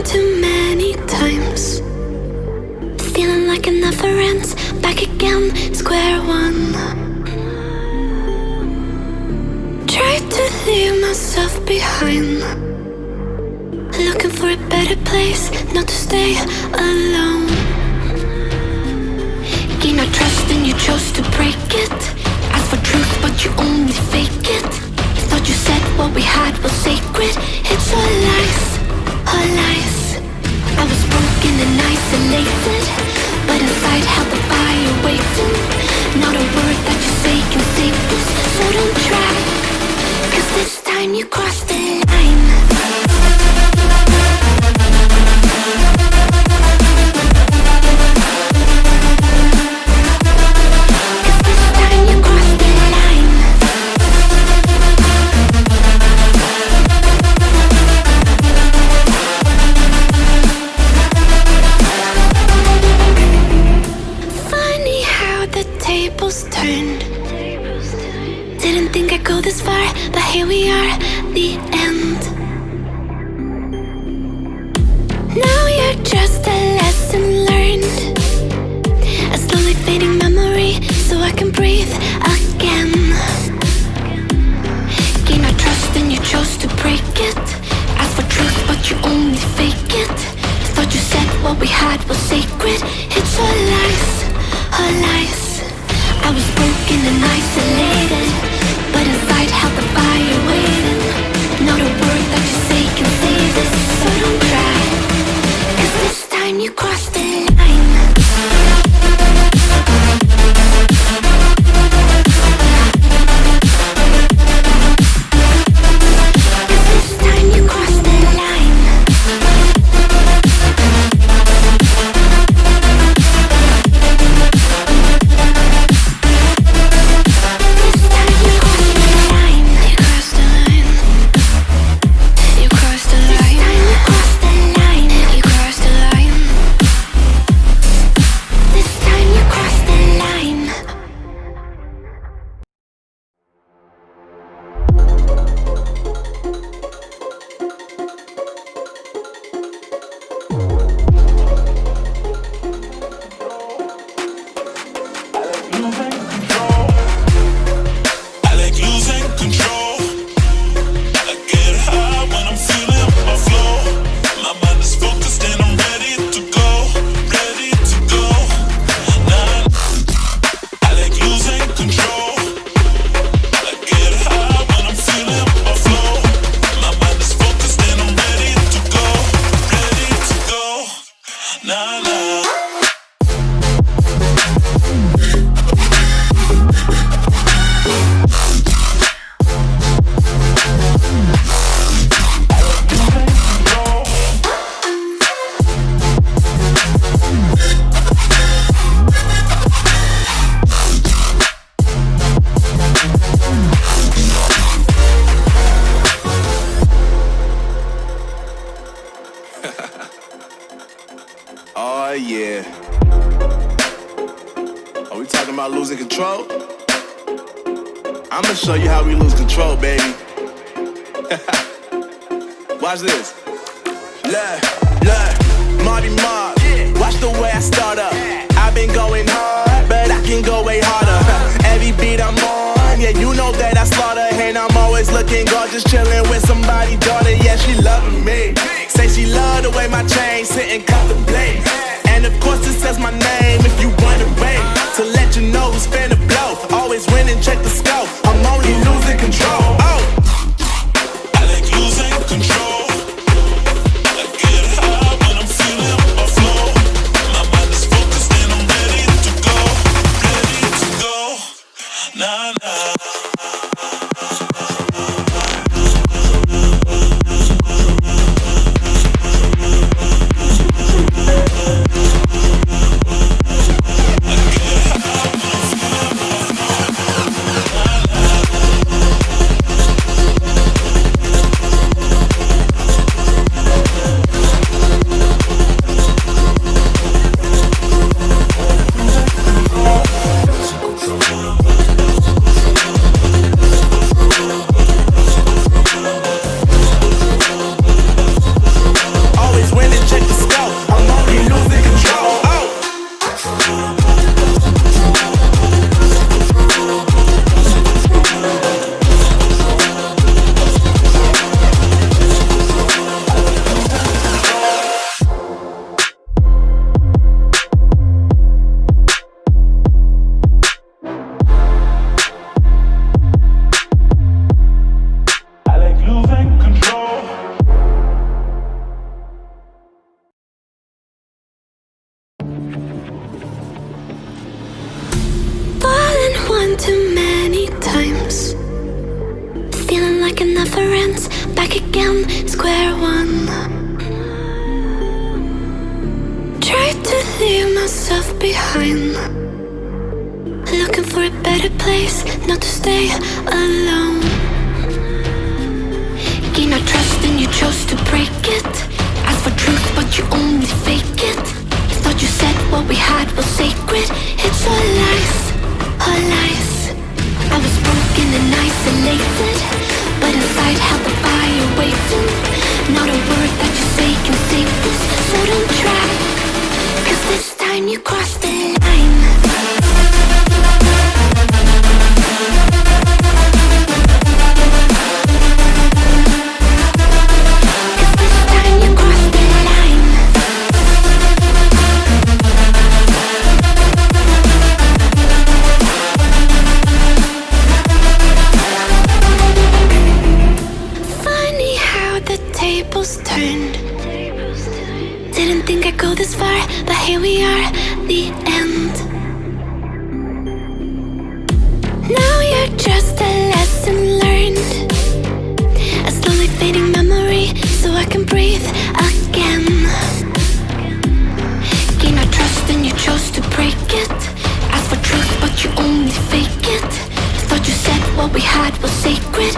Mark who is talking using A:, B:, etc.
A: too many times, feeling like it never ends. Back again, square one. Try to leave myself behind, looking for a better place, not to stay alone. Gain our trust and you chose to break it. Ask for truth but you only fake it. You thought you said what we had was sacred. It's all lies, all lies. I was broken and isolated, but inside held the fire waiting. Not a word that you say can save this, so don't try, 'cause this time you crossed the line. Turned. Didn't think I'd go this far, but here we are, the end. Now you're just a lesson learned, a slowly fading memory, so I can breathe again. Gain our trust and you chose to break it. Ask for truth but you only fake it. Thought you said what we had was sacred. It's all lies, all lies. I was broken and isolated, but inside held the fire waiting. Not a word that you say can save this, so don't try, 'cause this time you crossed the line.
B: Oh yeah. Are we talking about losing control? I'ma show you how we lose control, baby. Watch this. Look, Marty Mark. Watch the way I start up. I've been going hard, but I can go way harder. Every beat I'm on, yeah, you know that I slaughter. And I'm always looking gorgeous, chilling with somebody's daughter. Yeah, she loving me. Say she love the way my chain sit and contemplate. And of course it says my name if you wanna wait. To let you know who's finna blow. Always win and check the scope. I'm only losing control. Oh, I like losing control. I get high when I'm feeling my flow. My mind is focused and I'm ready to go. Ready to go. Nah, nah.
A: like it never ends. Back again, square one. Tried to leave myself behind, looking for a better place, not to stay alone. Gain our trust and you chose to break it. Ask for truth but you only fake it. Thought you said what we had was sacred. It's all lies, all lies. I was broken and isolated, but inside held the fire waiting. Not a word that you say can save this, so don't try, 'cause this time you crossed the line. Didn't think I'd go this far, but here we are, the end. Now you're just a lesson learned, a slowly fading memory, so I can breathe again. Gain our trust and you chose to break it. Ask for truth but you only fake it. Thought you said what we had was sacred.